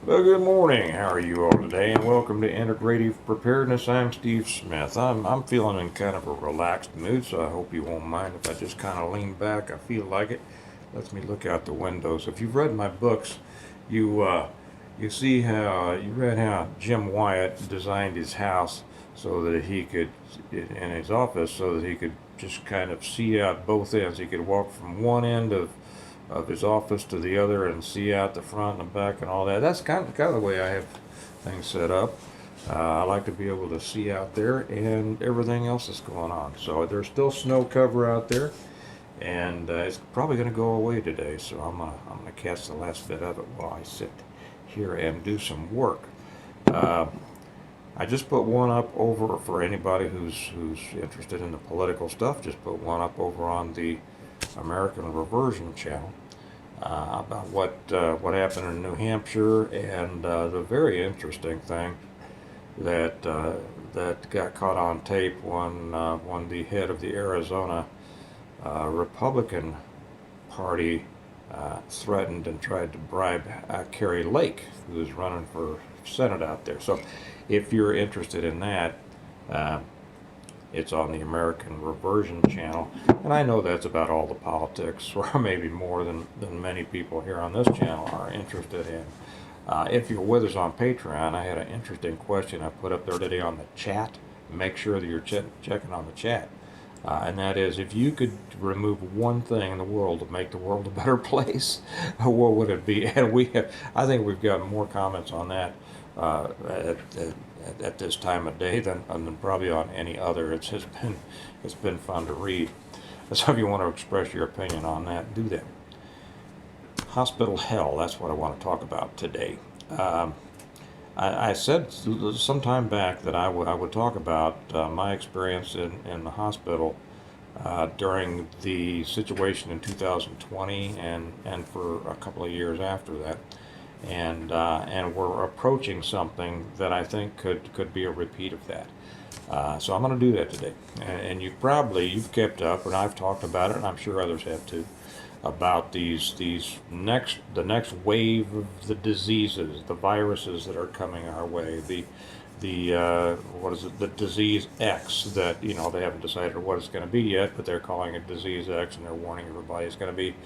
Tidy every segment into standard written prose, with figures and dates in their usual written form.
Well, good morning. How are you all today? And welcome to Integrative Preparedness. I'm Steve Smith. I'm feeling in kind of a relaxed mood, so I hope you won't mind if I just kind of lean back. I feel like it. Lets me look out the window. So if you've read my books, you see how you read how Jim Wyatt designed his house so that he could in his office so that he could just kind of see out both ends. He could walk from one end of his office to the other and see out the front and the back and all that. That's kind of the way I have things set up. I like to be able to see out there and everything else that's going on. So there's still snow cover out there, and it's probably going to go away today. So I'm gonna catch the last bit of it while I sit here and do some work. Uh, I just put one up over for anybody who's interested in the political stuff. Just put one up over on the American Reversion channel about what happened in New Hampshire and the very interesting thing that got caught on tape when the head of the Arizona Republican Party threatened and tried to bribe Carrie Lake, who was running for Senate out there. So, if you're interested in that. It's on the American Reversion channel, and I know that's about all the politics, or maybe more than many people here on this channel are interested in. If you're with us on Patreon, I had an interesting question I put up there today on the chat. Make sure that you're checking on the chat. And that is, if you could remove one thing in the world to make the world a better place, what would it be? And I think we've got more comments on that at this time of day than probably on any other. It's been fun to read. So if you want to express your opinion on that, do that. Hospital hell. That's what I want to talk about today. I said some time back that I would talk about my experience in the hospital during the situation in 2020 and for a couple of years after that. And we're approaching something that I think could be a repeat of that. So I'm going to do that today. And you've kept up, and I've talked about it, and I'm sure others have too, about the next wave of the diseases, the viruses that are coming our way. What is it? The disease X that they haven't decided what it's going to be yet, but they're calling it disease X, and they're warning everybody it's going to be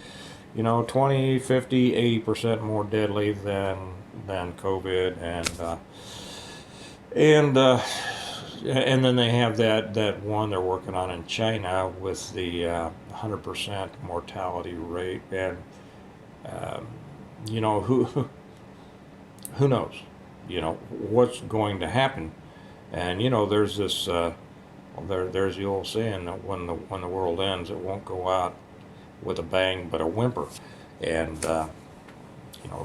20, 50, 80% more deadly than COVID, and then they have that one they're working on in China with the 100% mortality rate, and who knows, what's going to happen, and there's this there's the old saying that when the world ends, it won't go out with a bang but a whimper, and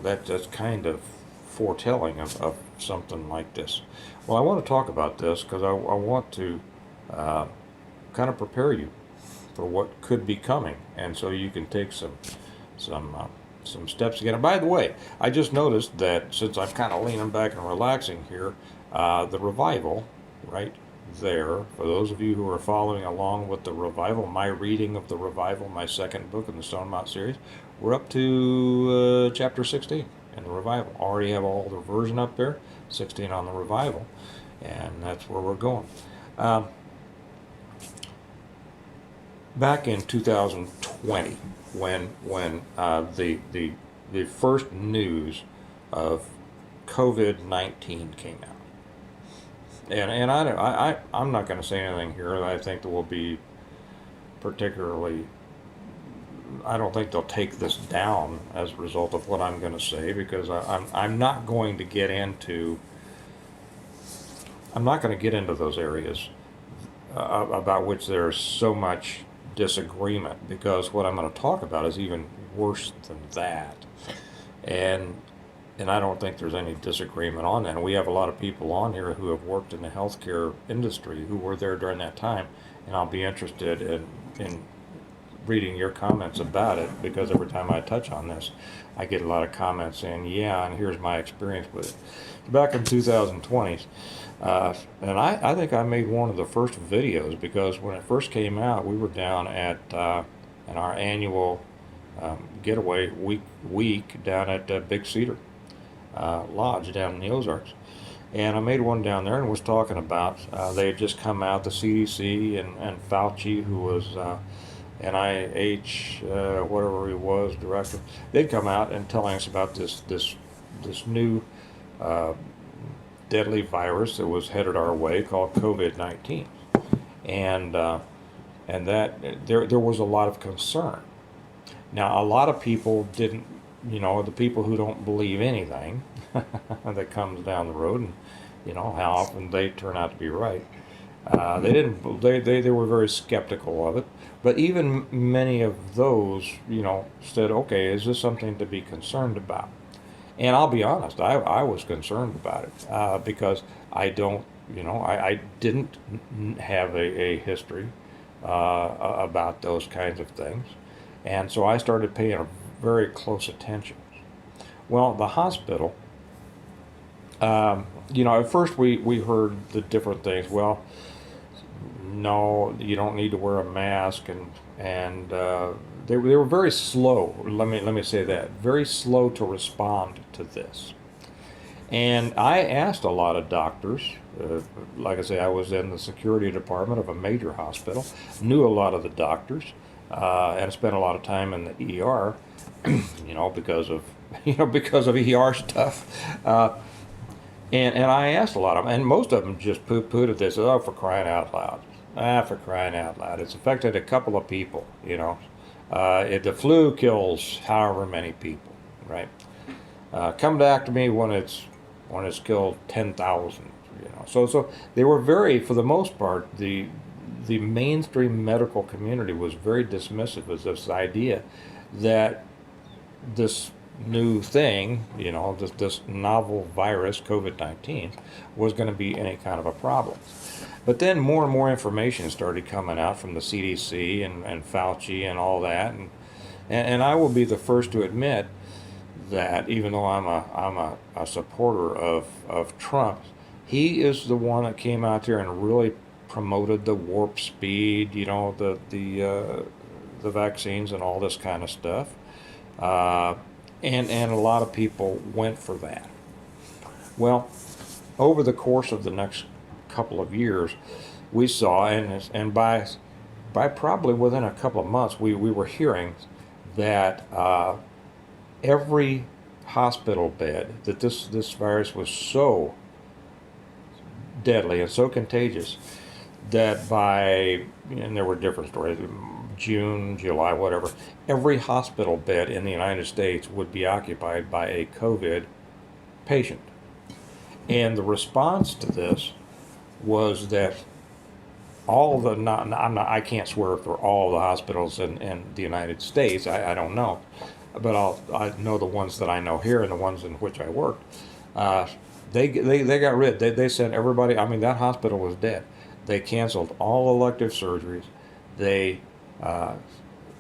that's kind of foretelling of something like this. Well, I want to talk about this because I want to kind of prepare you for what could be coming, and so you can take some steps again. And by the way, I just noticed that since I'm kind of leaning back and relaxing here, the revival right there, for those of you who are following along with the revival, my reading of the revival, my second book in the Stone Mount series, we're up to chapter 16 in the revival. Already have all the version up there, 16 on the revival, and that's where we're going. Back in 2020, when the first news of COVID-19 came out. And I'm not going to say anything here that I think that will be particularly. I don't think they'll take this down as a result of what I'm going to say, because I'm not going to get into. I'm not going to get into those areas about which there's so much disagreement, because what I'm going to talk about is even worse than that, and I don't think there's any disagreement on that. And we have a lot of people on here who have worked in the healthcare industry who were there during that time, and I'll be interested in reading your comments about it, because every time I touch on this, I get a lot of comments saying, yeah, and here's my experience with it. Back in 2020, and I think I made one of the first videos, because when it first came out, we were down at in our annual getaway week down at Big Cedar. lodge down in the Ozarks. And I made one down there and was talking about, they had just come out, the CDC and Fauci, who was NIH, whatever he was, director, they'd come out and telling us about this new uh, deadly virus that was headed our way called COVID-19. And, and that there was a lot of concern. Now, a lot of people didn't, the people who don't believe anything that comes down the road, and how often they turn out to be right. They didn't. They were very skeptical of it. But even many of those, said, "Okay, is this something to be concerned about?" And I'll be honest, I was concerned about it because I don't, I didn't have a history about those kinds of things, and so I started paying a very close attention. Well, the hospital, at first we heard the different things. Well, no, you don't need to wear a mask, and they were very slow. Let me say that, very slow to respond to this. And I asked a lot of doctors. Like I say, I was in the security department of a major hospital, knew a lot of the doctors, and spent a lot of time in the ER, because of because of ER stuff. And I asked a lot of them, and most of them just poo-pooed at this. Oh, for crying out loud! For crying out loud! It's affected a couple of people. The flu kills however many people, right? Come back to me when it's killed 10,000. So they were very, for the most part, the mainstream medical community was very dismissive of this idea that this new thing, this novel virus, COVID-19, was going to be any kind of a problem. But then more and more information started coming out from the CDC and Fauci and all that, and I will be the first to admit that even though I'm a supporter of Trump, he is the one that came out there and really promoted the warp speed, the vaccines and all this kind of stuff. And a lot of people went for that. Well, over the course of the next couple of years, we saw, and by probably within a couple of months, we were hearing that every hospital bed, that this virus was so deadly and so contagious that and there were different stories, June, July, whatever, every hospital bed in the United States would be occupied by a COVID patient. And the response to this was that I can't swear for all the hospitals in the United States, I don't know, but I know the ones that I know here and the ones in which I worked. They got rid. They sent everybody. That hospital was dead. They canceled all elective surgeries. They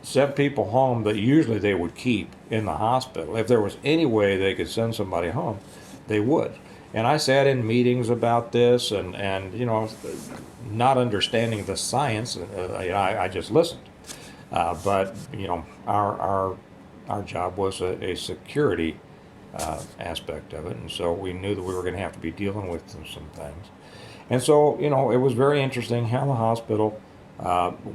sent people home that usually they would keep in the hospital. If there was any way they could send somebody home, they would. And I sat in meetings about this, and not understanding the science, I just listened. But our job was a security aspect of it, and so we knew that we were going to have to be dealing with some things. And so, it was very interesting how the hospital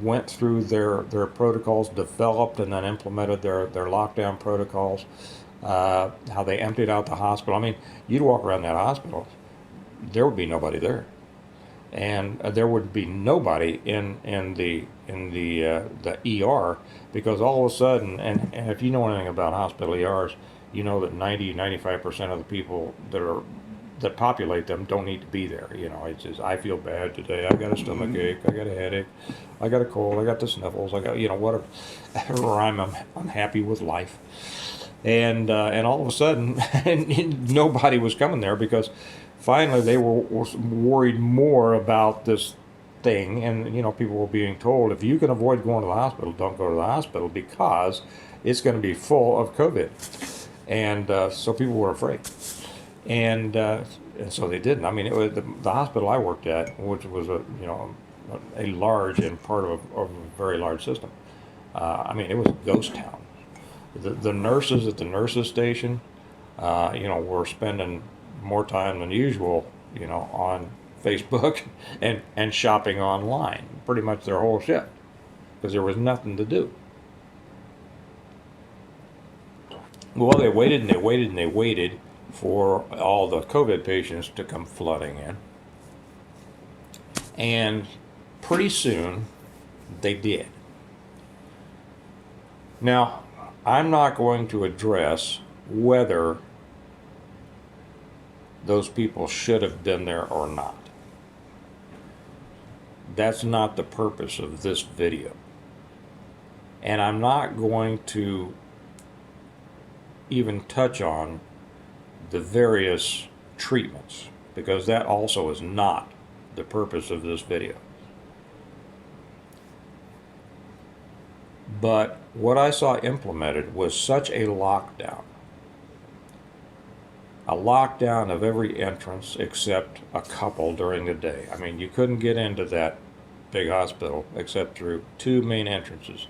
went through their protocols, developed and then implemented their lockdown protocols, how they emptied out the hospital. You'd walk around that hospital, there would be nobody there. And there would be nobody in the ER, because all of a sudden, and if you know anything about hospital ERs, you know that 95% of the people that populate them don't need to be there. It's just, I feel bad today, I got a stomach ache, I got a headache, I got a cold, I got the sniffles, I got, whatever, or I'm unhappy with life. And all of a sudden, nobody was coming there, because finally they were worried more about this thing, and people were being told, if you can avoid going to the hospital, don't go to the hospital, because it's going to be full of COVID. And so people were afraid, and so they didn't. It was the hospital I worked at, which was a large and part of a very large system. It was a ghost town. The nurses at the nurses station We're spending more time than usual, on Facebook and shopping online, pretty much their whole shift, because there was nothing to do. Well, they waited and they waited and they waited for all the COVID patients to come flooding in. And pretty soon, they did. Now, I'm not going to address whether those people should have been there or not. That's not the purpose of this video. And I'm not going to even touch on the various treatments, because that also is not the purpose of this video. But what I saw implemented was such a lockdown of every entrance except a couple during the day. I mean, you couldn't get into that big hospital except through two main entrances,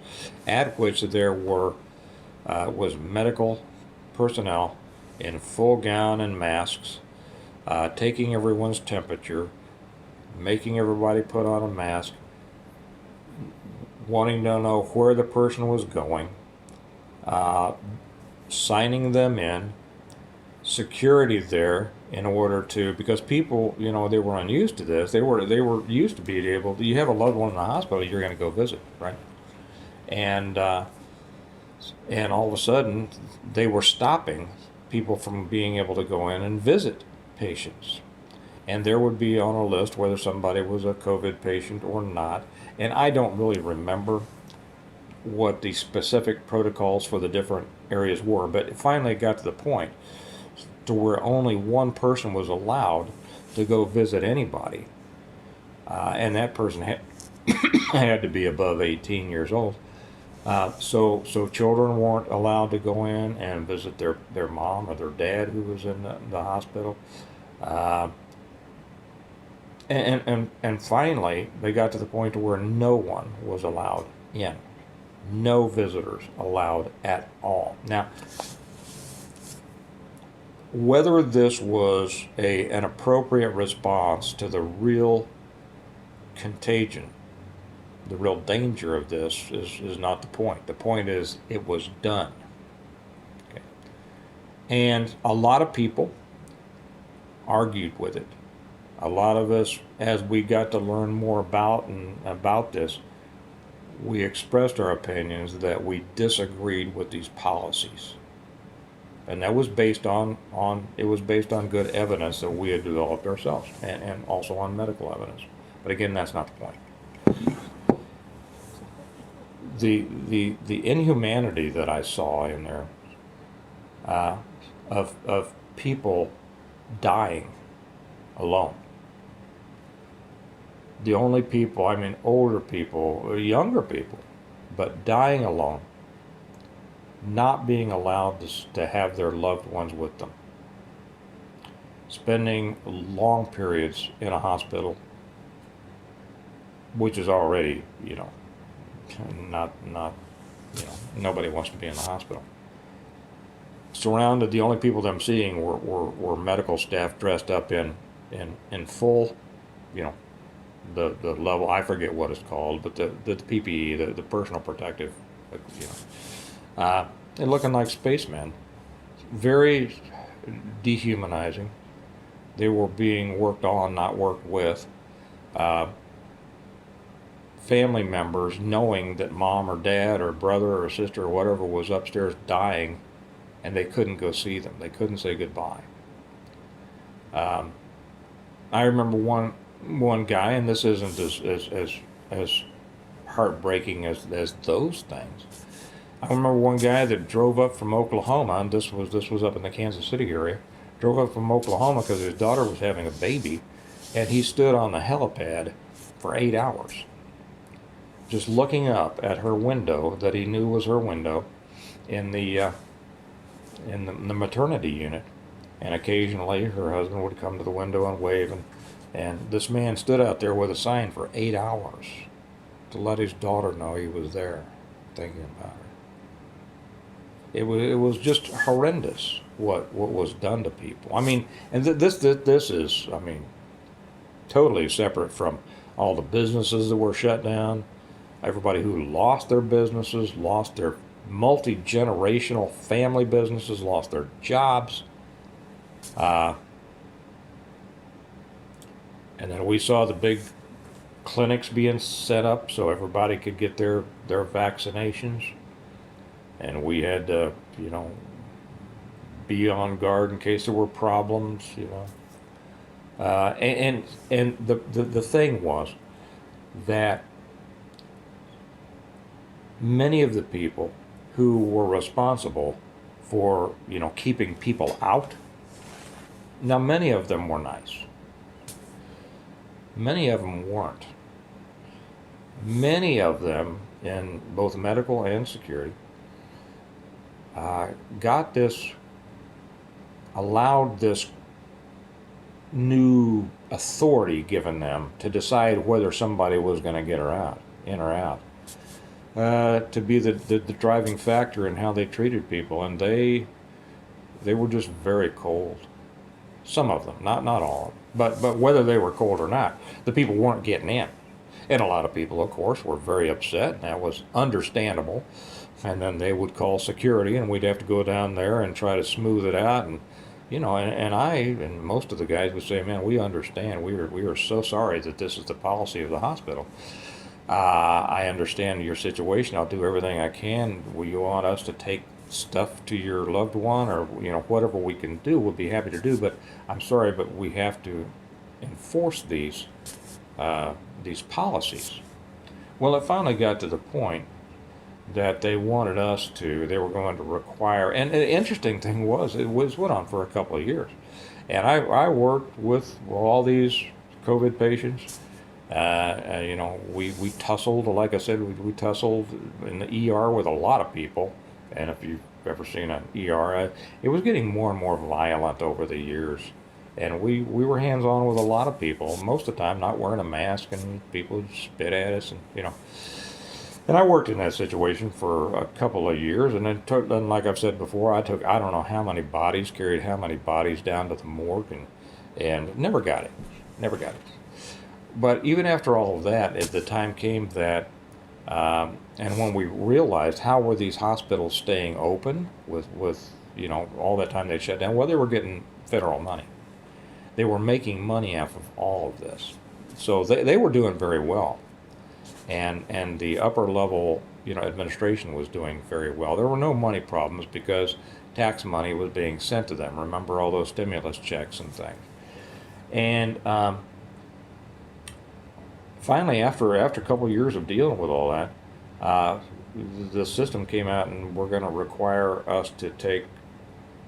at which there was medical personnel in full gown and masks, taking everyone's temperature, making everybody put on a mask, wanting to know where the person was going, signing them in, security there in order to, because people, they were unused to this. They were used to being able to, you have a loved one in the hospital, you're going to go visit, right? And all of a sudden, they were stopping people from being able to go in and visit patients. And there would be on a list whether somebody was a COVID patient or not. And I don't really remember what the specific protocols for the different areas were, but it finally got to the point to where only one person was allowed to go visit anybody. And that person had to be above 18 years old. So children weren't allowed to go in and visit their mom or their dad who was in the hospital. And finally, they got to the point where no one was allowed in. No visitors allowed at all. Now, whether this was an appropriate response to the real contagion, the real danger of this is not the point. The point is it was done. Okay. And a lot of people argued with it. A lot of us, as we got to learn more about this, we expressed our opinions that we disagreed with these policies. And that was based on good evidence that we had developed ourselves, and also on medical evidence. But again, that's not the point. The inhumanity that I saw in there, of people dying alone. The only people, I mean older people, younger people, but dying alone, not being allowed to have their loved ones with them, spending long periods in a hospital, which is already, not nobody wants to be in the hospital. Surrounded, the only people that I'm seeing were medical staff dressed up in full, the level, I forget what it's called, but the PPE, the personal protective, and looking like spacemen. Very dehumanizing. They were being worked on, not worked with. Family members knowing that mom or dad or brother or sister or whatever was upstairs dying, and they couldn't go see them. They couldn't say goodbye. I remember one guy, and this isn't as heartbreaking as those things. I remember one guy that drove up from Oklahoma, and this was up in the Kansas City area. Drove up from Oklahoma because his daughter was having a baby, and he stood on the helipad for 8 hours, just looking up at her window that he knew was her window in the maternity unit. And occasionally her husband would come to the window and wave, and this man stood out there with a sign for 8 hours to let his daughter know he was there, thinking about her. It was just horrendous. what was done to people. I mean, and this is, I mean, totally separate from all the businesses that were shut down, everybody who lost their businesses, lost their multi-generational family businesses, lost their jobs. Uh, and then we saw the big clinics being set up so everybody could get their vaccinations. And we had to, be on guard in case there were problems. And the thing was that many of the people who were responsible for, keeping people out, now many of them were nice. Many of them weren't. Many of them, in both medical and security, got this, allowed this new authority given them to decide whether somebody was going to get her out, in or out, to be the driving factor in how they treated people, and they were just very cold. Some of them, not all of them, but whether they were cold or not, the people weren't getting in, and a lot of people, of course, were very upset, and that was understandable. And then they would call security, and we'd have to go down there and try to smooth it out, and and most of the guys would say, "Man, we understand. We are so sorry that this is the policy of the hospital. I understand your situation. I'll do everything I can. Will you want us to take stuff to your loved one, or whatever we can do, we'll be happy to do. But I'm sorry, but we have to enforce these policies." Well, it finally got to the point that they wanted us to. They were going to require, and the interesting thing was, it went on for a couple of years, and I worked with all these COVID patients. We tussled, like I said, we tussled in the ER with a lot of people. And if you've ever seen an ER, it was getting more and more violent over the years. And we were hands-on with a lot of people, most of the time not wearing a mask, and people would spit at us, and. And I worked in that situation for a couple of years, and then like I've said before, I don't know how many bodies, carried how many bodies down to the morgue, and never got it. Never got it. But even after all of that, the time came that, and when we realized how were these hospitals staying open with all that time they shut down, well, they were getting federal money. They were making money off of all of this. So they were doing very well. And the upper level, administration was doing very well. There were no money problems because tax money was being sent to them. Remember all those stimulus checks and things. And finally, after a couple of years of dealing with all that, the system came out and we're going to require us to take,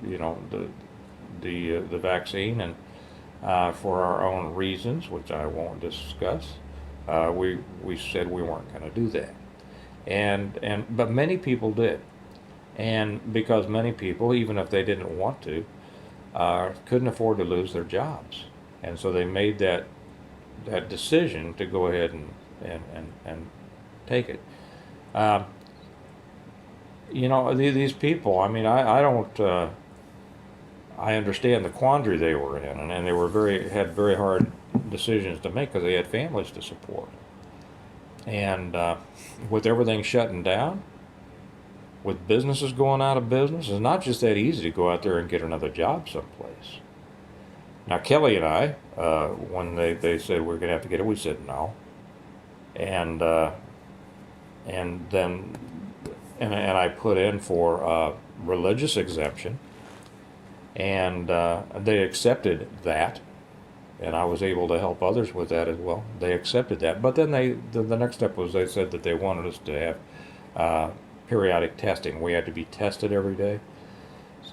the vaccine, and for our own reasons, which I won't discuss. We said we weren't going to do that, but many people did, and because many people, even if they didn't want to, couldn't afford to lose their jobs, and so they made that decision to go ahead and take it. These people. I mean, I don't. I understand the quandary they were in, and they had very hard decisions to make because they had families to support. And with everything shutting down, with businesses going out of business, it's not just that easy to go out there and get another job someplace. Now, Kelly and I, when they said we're going to have to get it, we said no. And then I put in for religious exemption, and they accepted that. And I was able to help others with that as well. They accepted that. But then the next step was they said that they wanted us to have periodic testing. We had to be tested every day.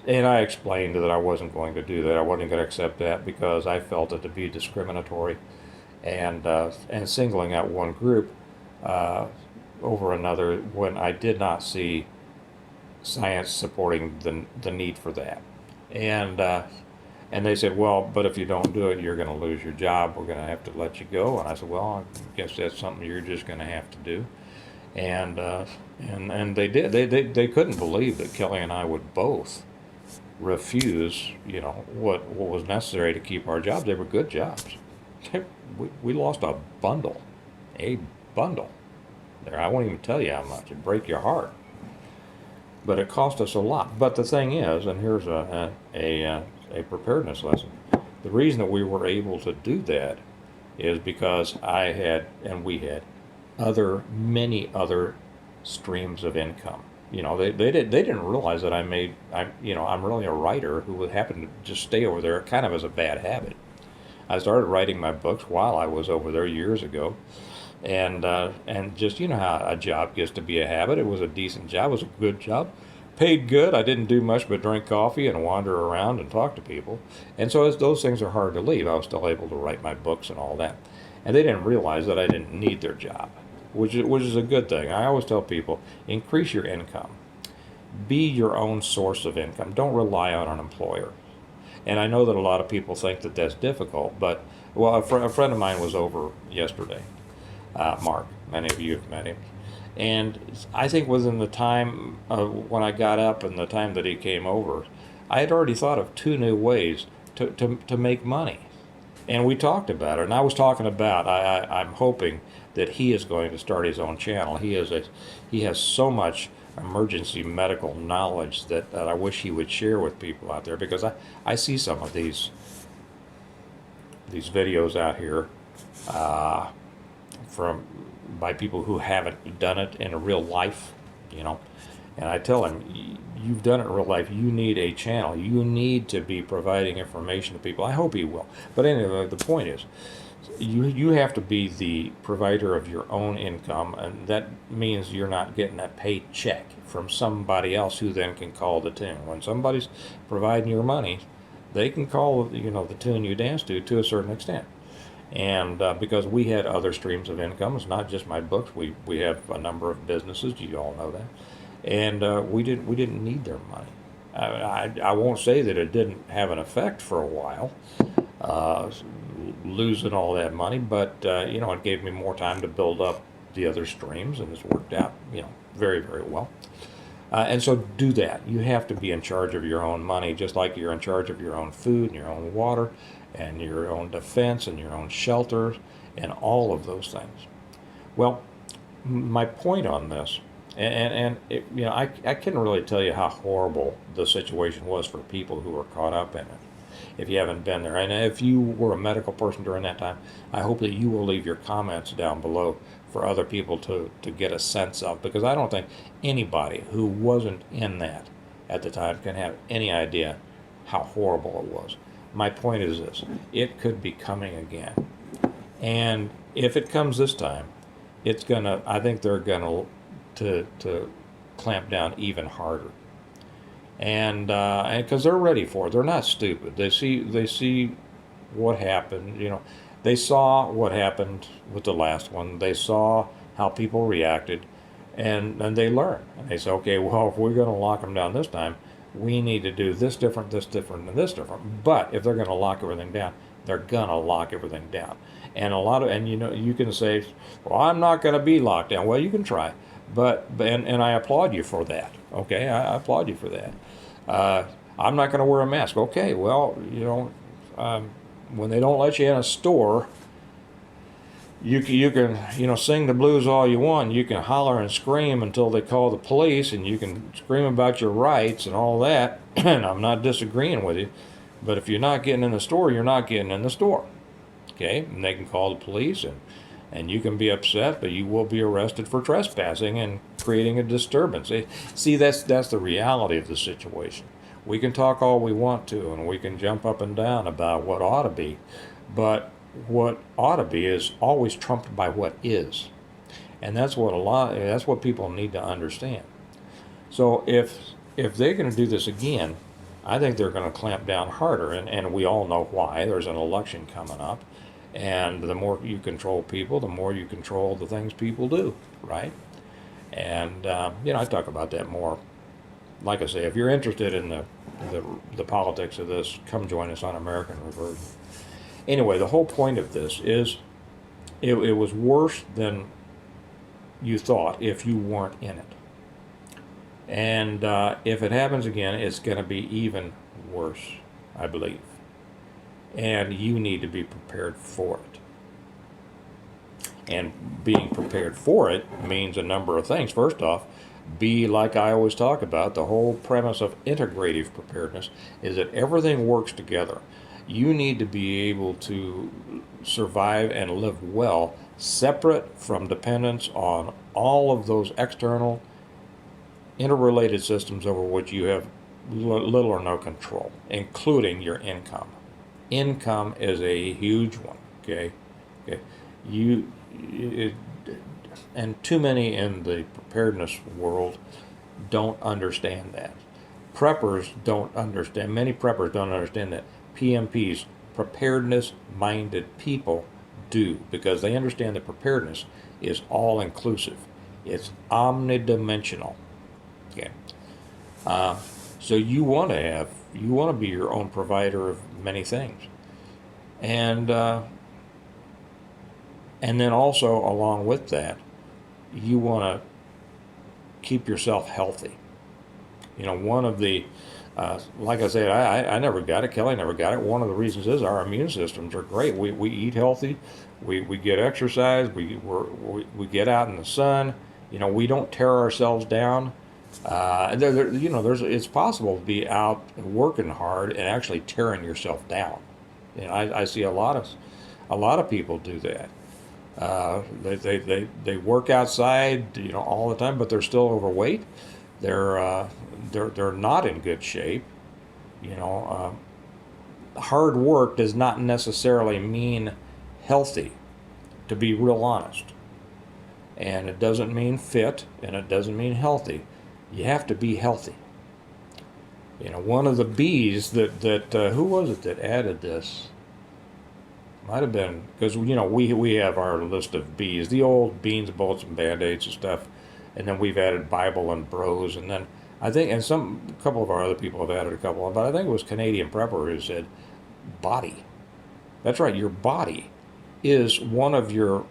And I explained that I wasn't going to do that. I wasn't going to accept that because I felt it to be discriminatory and singling out one group over another when I did not see science supporting the need for that. And they said, well, but if you don't do it, you're going to lose your job. We're going to have to let you go. And I said, well, I guess that's something you're just going to have to do. And they did. They couldn't believe that Kelly and I would both refuse, what was necessary to keep our jobs. They were good jobs. We lost a bundle. There, I won't even tell you how much. It'd break your heart. But it cost us a lot. But the thing is, and here's a preparedness lesson. The reason that we were able to do that is because I had, and we had, many other streams of income. They didn't realize that I'm really a writer who would happen to just stay over there kind of as a bad habit. I started writing my books while I was over there years ago, and just how a job gets to be a habit. It was a decent job. It was a good job, paid good. I didn't do much but drink coffee and wander around and talk to people, and so as those things are hard to leave, I was still able to write my books and all that. And they didn't realize that I didn't need their job, which is a good thing. I always tell people, increase your income. Be your own source of income. Don't rely on an employer. And I know that a lot of people think that that's difficult, but, well, a friend of mine was over yesterday, Mark. Many of you have met him. And I think within the time when I got up and the time that he came over, I had already thought of 2 new ways to make money. And we talked about it. And I was talking about, I'm hoping that he is going to start his own channel. He has so much emergency medical knowledge that I wish he would share with people out there, because I see some of these videos out here by people who haven't done it in real life, and I tell them, you've done it in real life, you need a channel, you need to be providing information to people. I hope he will. But anyway, the point is, you have to be the provider of your own income, and that means you're not getting a paid check from somebody else who then can call the tune. When somebody's providing your money, they can call the tune you dance to a certain extent. And because we had other streams of income, it's not just my books. We have a number of businesses. You all know that, and we didn't need their money. I won't say that it didn't have an effect for a while, losing all that money, but it gave me more time to build up the other streams, and it's worked out very, very well. And so do that. You have to be in charge of your own money, just like you're in charge of your own food and your own water and your own defense and your own shelter and all of those things. Well, my point on this, and I couldn't really tell you how horrible the situation was for people who were caught up in it, if you haven't been there. And if you were a medical person during that time, I hope that you will leave your comments down below for other people to get a sense of, because I don't think anybody who wasn't in that at the time can have any idea how horrible it was. My point is this: it could be coming again. And if it comes this time, I think they're gonna to clamp down even harder. And because they're ready for it. They're not stupid. They see what happened. They saw what happened with the last one. They saw how people reacted, and they learn. And they say, okay, well, if we're going to lock them down this time, we need to do this different, and this different. But if they're going to lock everything down, they're going to lock everything down. And you can say, well, I'm not going to be locked down. Well, you can try, and I applaud you for that. Okay, I applaud you for that. I'm not going to wear a mask. Okay, well, when they don't let you in a store, you can sing the blues all you want. You can holler and scream until they call the police, and you can scream about your rights and all that. And I'm not disagreeing with you, but if you're not getting in the store, you're not getting in the store. Okay, and they can call the police, and you can be upset, but you will be arrested for trespassing and creating a disturbance. See, that's the reality of the situation. We can talk all we want to, and we can jump up and down about what ought to be, but what ought to be is always trumped by what is, and that's what people need to understand. So if they're going to do this again, I think they're going to clamp down harder, and we all know why. There's an election coming up. And the more you control people, the more you control the things people do, right? And I talk about that more. Like I say, if you're interested in the politics of this, come join us on American Reversion. Anyway, the whole point of this is it was worse than you thought if you weren't in it. And if it happens again, it's going to be even worse, I believe. And you need to be prepared for it. And being prepared for it means a number of things. First off, be like I always talk about, the whole premise of integrative preparedness is that everything works together. You need to be able to survive and live well, separate from dependence on all of those external, interrelated systems over which you have little or no control, including your income. Income is a huge one. Okay. And too many in the preparedness world don't understand that. Preppers don't understand. Many preppers don't understand that. PMPs, preparedness-minded people, do, because they understand that preparedness is all-inclusive. It's omnidimensional. Okay. So you want to be your own provider of many things, and then also along with that, you want to keep yourself healthy. One of the like I said, I never got it. Kelly never got it. One of the reasons is our immune systems are great. We eat healthy. We get exercise. We get out in the sun. We don't tear ourselves down. It's possible to be out working hard and actually tearing yourself down. I see a lot of people do that. They work outside, all the time, but they're still overweight. They're not in good shape. Hard work does not necessarily mean healthy, to be real honest. And it doesn't mean fit, and it doesn't mean healthy. You have to be healthy. One of the B's that who was it that added this? Might have been, because we have our list of B's, the old beans, bullets, and band-aids and stuff, and then we've added Bible and bros, and then I think, and a couple of our other people have added a couple of, but I think it was Canadian Prepper who said body. That's right, your body is one of your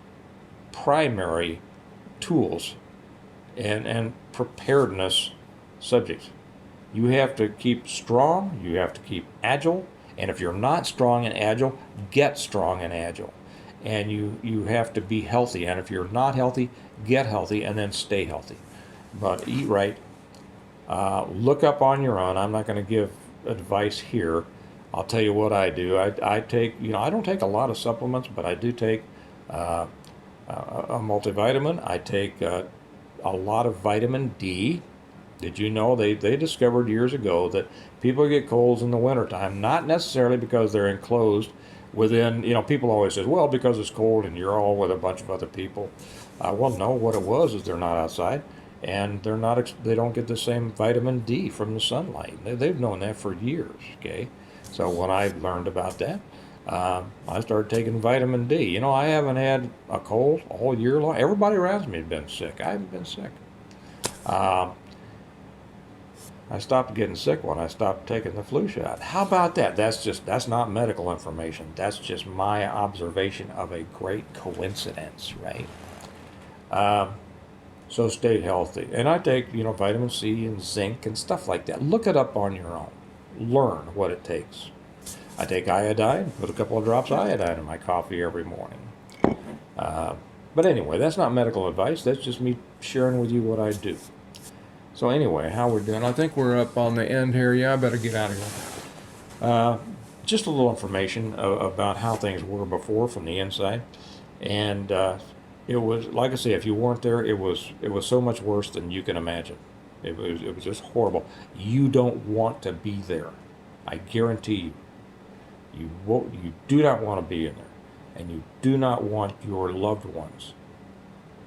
primary tools and preparedness subjects. You have to keep strong, you have to keep agile, and if you're not strong and agile, get strong and agile. And you have to be healthy, and if you're not healthy, get healthy and then stay healthy. But eat right. Look up on your own. I'm not going to give advice here. I'll tell you what I do. I take, I don't take a lot of supplements, but I do take a multivitamin. I take a lot of vitamin D. Did you know they discovered years ago that people get colds in the wintertime, not necessarily because they're enclosed within, people always say, well, because it's cold and you're all with a bunch of other people. Well, no, what it was is they're not outside, and they don't get the same vitamin D from the sunlight. They've known that for years, okay? So when I learned about that, I started taking vitamin D. I haven't had a cold all year long. Everybody around me has been sick. I haven't been sick. I stopped getting sick when I stopped taking the flu shot. How about that? That's not medical information. That's just my observation of a great coincidence, right? So stay healthy. And I take, vitamin C and zinc and stuff like that. Look it up on your own. Learn what it takes. I take iodine, put a couple of drops of iodine in my coffee every morning. But anyway, that's not medical advice. That's just me sharing with you what I do. So anyway, how we're doing? I think we're up on the end here. Yeah, I better get out of here. Just a little information about how things were before from the inside. And it was, like I say, if you weren't there, it was so much worse than you can imagine. It was just horrible. You don't want to be there. I guarantee you. You do not want to be in there. And you do not want your loved ones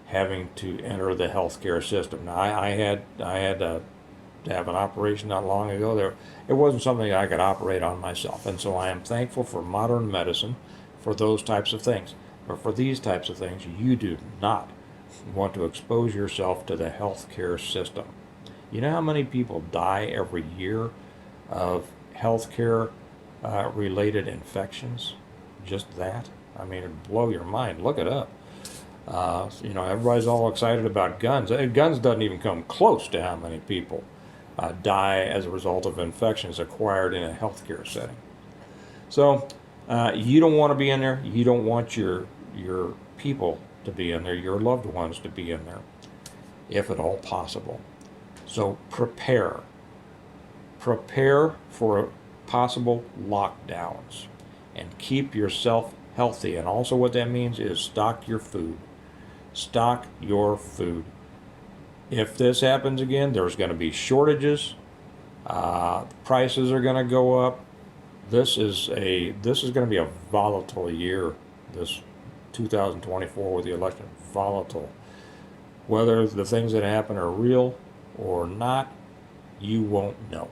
having to enter the healthcare system. Now, I had to have an operation not long ago. It wasn't something I could operate on myself, and so I am thankful for modern medicine for those types of things. But for these types of things, you do not want to expose yourself to the healthcare system. You know how many people die every year of healthcare related infections? Just that? I mean, it'd blow your mind. Look it up. Everybody's all excited about guns. Guns doesn't even come close to how many people die as a result of infections acquired in a healthcare setting. So you don't want to be in there. You don't want your people to be in there, your loved ones to be in there, if at all possible. So prepare. Prepare for possible lockdowns and keep yourself healthy. And also what that means is stock your food. Stock your food. If this happens again, there's going to be shortages. Prices are going to go up. This is going to be a volatile year. This 2024 with the election, volatile. Whether the things that happen are real or not, you won't know.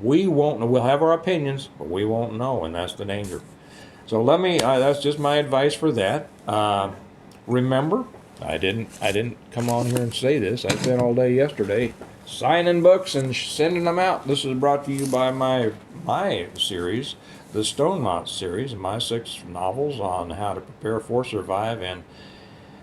We won't know. We'll have our opinions, but we won't know, and that's the danger. So that's just my advice for that. Remember, I didn't come on here and say this. I spent all day yesterday signing books and sending them out. This is brought to you by my series, the Stonemont series, my 6 novels on how to prepare for, survive,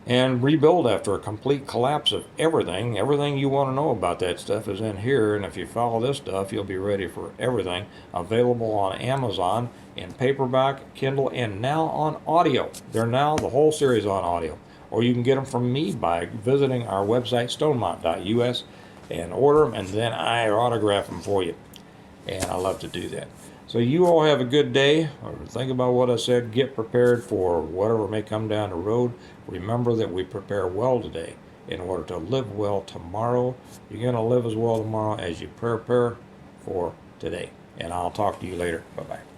and rebuild after a complete collapse of everything. Everything you want to know about that stuff is in here, and if you follow this stuff, you'll be ready for everything. Available on Amazon in paperback, Kindle, and now on audio. They're now the whole series on audio. Or you can get them from me by visiting our website, stonemont.us, and order them, and then I autograph them for you. And I love to do that. So you all have a good day. Think about what I said. Get prepared for whatever may come down the road. Remember that we prepare well today in order to live well tomorrow. You're going to live as well tomorrow as you prepare for today. And I'll talk to you later. Bye-bye.